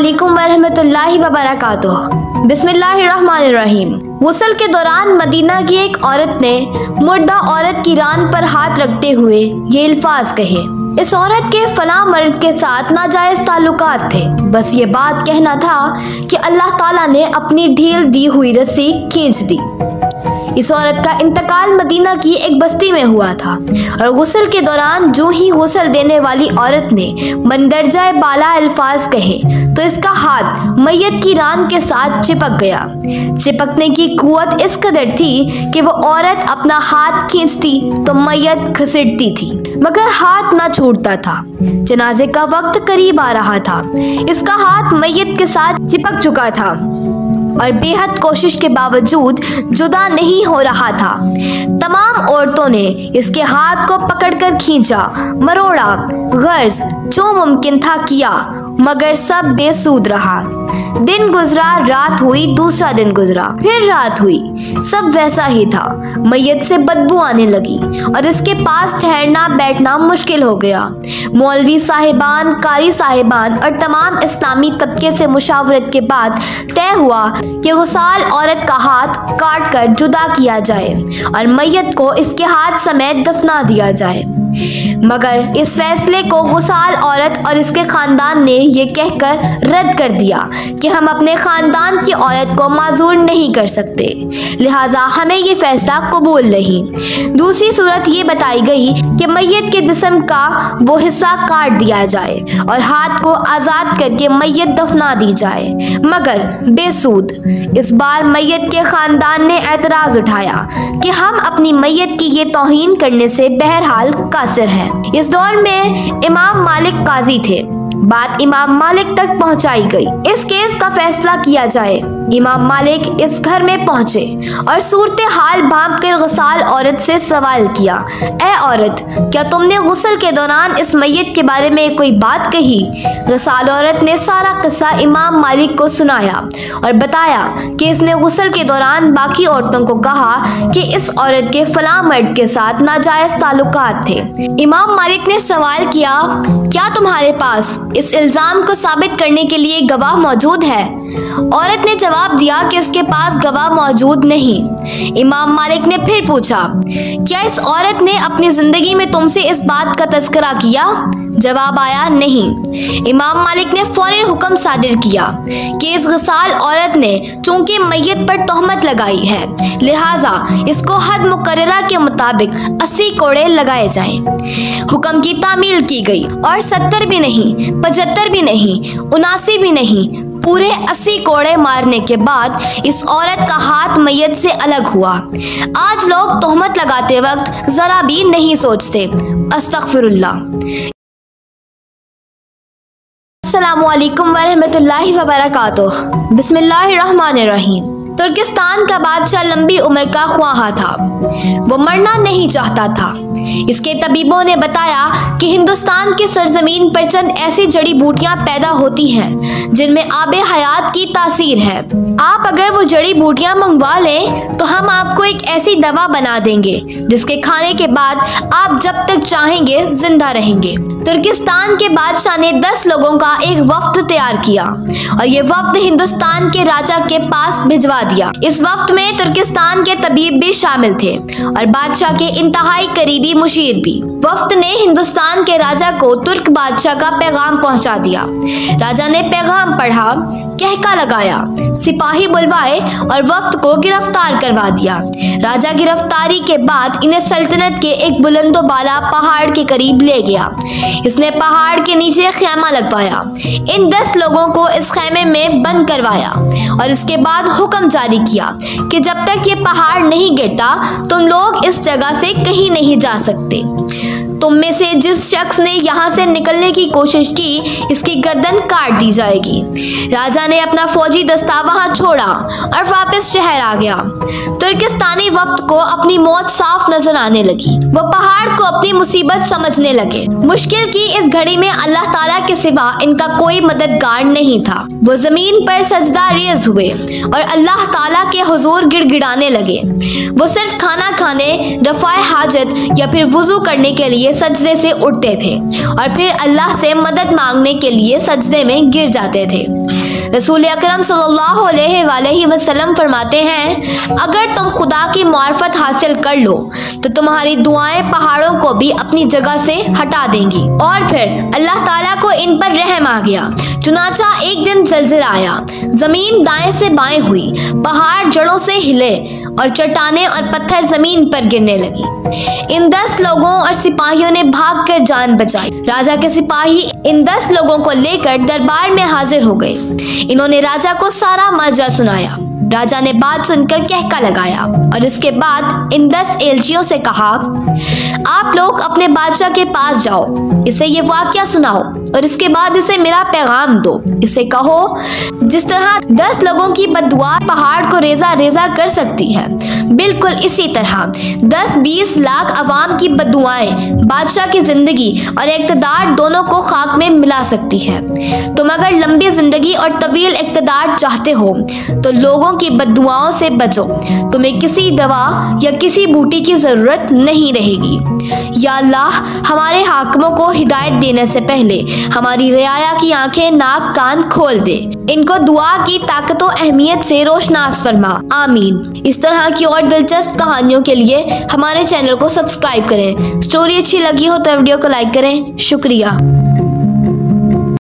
अस्सलामुअलैकुम वरहमतुल्लाहि वबरकातुह। बिस्मिल्लाहिर्रहमानिर्रहीम। गुस्ल के दौरान मदीना की एक औरत ने मुर्दा औरत की रान पर हाथ रखते हुए ये अल्फाज कहे, इस औरत के फलां मर्द के साथ नाजायज ताल्लुकात थे। बस ये बात कहना था कि अल्लाह ताला ने अपनी ढील दी हुई रस्सी खींच दी। इस औरत का इंतकाल मदीना की एक बस्ती में हुआ था और गुस्ल के दौरान जो ही गुस्ल देने वाली औरत ने मंदरजाए बाला अल्फाज कहे तो इसका हाथ मैयत की रान के साथ चिपक गया। चिपकने की कुव्वत इस कदर थी कि वो औरत अपना हाथ खींचती तो मैयत घसीटती थी, मगर हाथ ना छूटता था। जनाजे का वक्त करीब आ रहा था। इसका हाथ मैयत के साथ चिपक चुका था और बेहद कोशिश के बावजूद जुदा नहीं हो रहा था। तमाम औरतों ने इसके हाथ को पकड़कर खींचा, मरोड़ा, गर्ज जो मुमकिन था किया, मगर सब बेसूद रहा। दिन गुजरा, रात हुई, दूसरा दिन गुजरा, फिर रात हुई, सब वैसा ही था। मैयत से बदबू आने लगी और इसके पास ठहरना बैठना मुश्किल हो गया। मौलवी साहिबान, कारी साहिबान और तमाम इस्लामी तबके से मुशावरत के बाद तय हुआ कि गुसाल औरत का हाथ काट कर जुदा किया जाए और मैयत को इसके हाथ समेत दफना दिया जाए। मगर इस फैसले को गुसाल औरत और इसके खानदान ने ये कहकर रद्द कर दिया कि हम अपने खानदान की औरत को माजूर नहीं कर सकते, लिहाजा हमें ये फैसला कबूल नहीं। दूसरी सूरत ये बताई गई कि मैयत के जिस्म का वो हिस्सा काट दिया जाए और हाथ को आज़ाद करके मैयत दफना दी जाए, मगर बेसूद। इस बार मैयत के खानदान ने एतराज़ उठाया कि हम अपनी मैयत की ये तौहीन करने से बहरहाल कासिर हैं। इस दौर में इमाम मालिक काजी थे। बात इमाम मालिक तक पहुंचाई गई। इस केस का फैसला किया जाए। इमाम मालिक इस घर में पहुंचे और सूरत हाल भांप कर गुसाल औरत से सवाल किया, ए औरत, क्या तुमने गुस्ल के दौरान इस मैयत के बारे में कोई बात कही? गुसाल औरत ने सारा किस्सा इमाम मालिक को सुनाया और बताया कि इसने गुस्ल के दौरान बाकी औरतों को कहा कि इस औरत के फलां मर्द के साथ नाजायज ताल्लुकात थे। इमाम मालिक ने सवाल किया, क्या तुम्हारे पास इस इल्जाम को साबित करने के लिए गवाह मौजूद है? औरत ने जवाब दिया कि इसके पास गवाह मौजूद नहीं। इमाम मालिक ने फिर पूछा, क्या इस औरत ने अपनी जिंदगी में तुमसे इस बात का तज़किरा किया? जवाब आया, नहीं। इमाम मालिक ने फौरन हुक्म सादिर किया कि इस गुसाल औरत ने चूंकि मैयत पर तोहमत लगाई है, लिहाजा इसको हद मुकर्ररा के मुताबिक 80 कोड़े लगाए जाएं। हुक्म की तामील की गई और 70 भी नहीं, 75 भी नहीं, 79 भी नहीं, पूरे 80 कोड़े मारने के बाद इस औरत का हाथ मैयत से अलग हुआ। आज लोग तोहमत लगाते वक्त जरा भी नहीं सोचते। अस्तगफिरुल्लाह। अस्सलामुअलैकुम वरहमतुल्लाहि वबरकातुह। बिस्मिल्लाहिर्रहमानिर्रहीम। तुर्किस्तान का बादशाह लंबी उम्र का ख्वाहा था। वो मरना नहीं चाहता था। इसके तबीबों ने बताया कि हिंदुस्तान की सरजमीन पर चंद ऐसी जड़ी बूटियां पैदा होती हैं जिनमें आबे हयात की तासीर है। आप अगर वो जड़ी बूटियां मंगवा लें तो हम आपको एक ऐसी दवा बना देंगे जिसके खाने के बाद आप जब तक चाहेंगे जिंदा रहेंगे। तुर्किस्तान के बादशाह ने 10 लोगों का एक वफ्द तैयार किया और ये वफ्द हिंदुस्तान के राजा के पास भिजवा दिया। इस वफ्द में तुर्किस्तान के तबीब भी शामिल थे और बादशाह के इंतहाई करीबी मुशीर भी। वफ्द ने हिंदुस्तान के राजा को तुर्क बादशाह का पैगाम पहुंचा दिया। राजा ने पैगाम पढ़ा, कहका लगाया, सिपाही बुलवाए और वफ्द को गिरफ्तार करवा दिया। राजा गिरफ्तारी के बाद इन्हें सल्तनत के एक बुलंदो बाला पहाड़ के करीब ले गया। इसने पहाड़ के नीचे खैमा लगवाया। इन 10 लोगों को इस खैमे में बंद करवाया और इसके बाद हुक्म जारी किया कि जब तक ये पहाड़ नहीं गिरता तुम लोग इस जगह से कहीं नहीं जा सकते। तुम में से जिस शख्स ने यहाँ से निकलने की कोशिश की इसकी गर्दन काट दी जाएगी। राजा ने अपना फौजी दस्ता वहाँ छोड़ा और वापस शहर आ गया। तुर्किस्तानी वक्त को अपनी मौत साफ नजर आने लगी। वो पहाड़ को अपनी मुसीबत समझने लगे। मुश्किल की इस घड़ी में अल्लाह ताला के सिवा इनका कोई मददगार नहीं था। वो जमीन पर सजदा रेज हुए और अल्लाह ताला के हुजूर गिड़गिड़ाने लगे। वो सिर्फ खाना खाने, रफ़ाए हाजत या फिर वुजू करने के लिए सजदे से उठते थे और फिर अल्लाह से मदद मांगने के लिए सजदे में गिर जाते थे। रसूल अकरम सल्लल्लाहु अलैहि वसल्लम फरमाते हैं, अगर तुम खुदा की मार्फत हासिल कर लो तो तुम्हारी दुआएं पहाड़ों को भी अपनी जगह से हटा देंगी। और फिर अल्लाह ताला को इन पर रहम आ गया। चुनाचा एक दिन ज़लज़ला आया, जमीन दाएं से बाएं हुई, पहाड़ जड़ों से हिले और चट्टानें और पत्थर जमीन पर गिरने लगी। इन 10 लोगों और सिपाहियों ने भागकर जान बचाई। राजा के सिपाही इन 10 लोगों को लेकर दरबार में हाजिर हो गए। इन्होंने राजा को सारा माजरा सुनाया। राजा ने बात सुनकर कहका लगाया और इसके बाद इन 10 एलचियों से कहा, आप लोग अपने बादशाह के पास जाओ, इसे ये वाकया सुनाओ और इसके बाद इसे मेरा पैगाम दो। इसे कहो, जिस तरह 10 लोगों की बद्दुआ पहाड़ को रेजा रेजा कर सकती है, बिल्कुल इसी तरह 10-20 लाख अवाम की बद्दुआएं बादशाह की जिंदगी और इक़्तिदार दोनों को खाक में मिला सकती है। तुम अगर लंबी जिंदगी और तवील इक़्तिदार चाहते हो तो लोगों की बद्दुआओं से बचो। तुम्हें किसी दवा या किसी बूटी की जरूरत नहीं रहेगी। या अल्लाह, हमारे हाकिमों को हिदायत देने से पहले हमारी रियाया की आंखें नाक कान खोल दे, इनको दुआ की ताकत और अहमियत से रोशनास फरमा। आमीन। इस तरह की और दिलचस्प कहानियों के लिए हमारे चैनल को सब्सक्राइब करें। स्टोरी अच्छी लगी हो तो वीडियो को लाइक करें। शुक्रिया।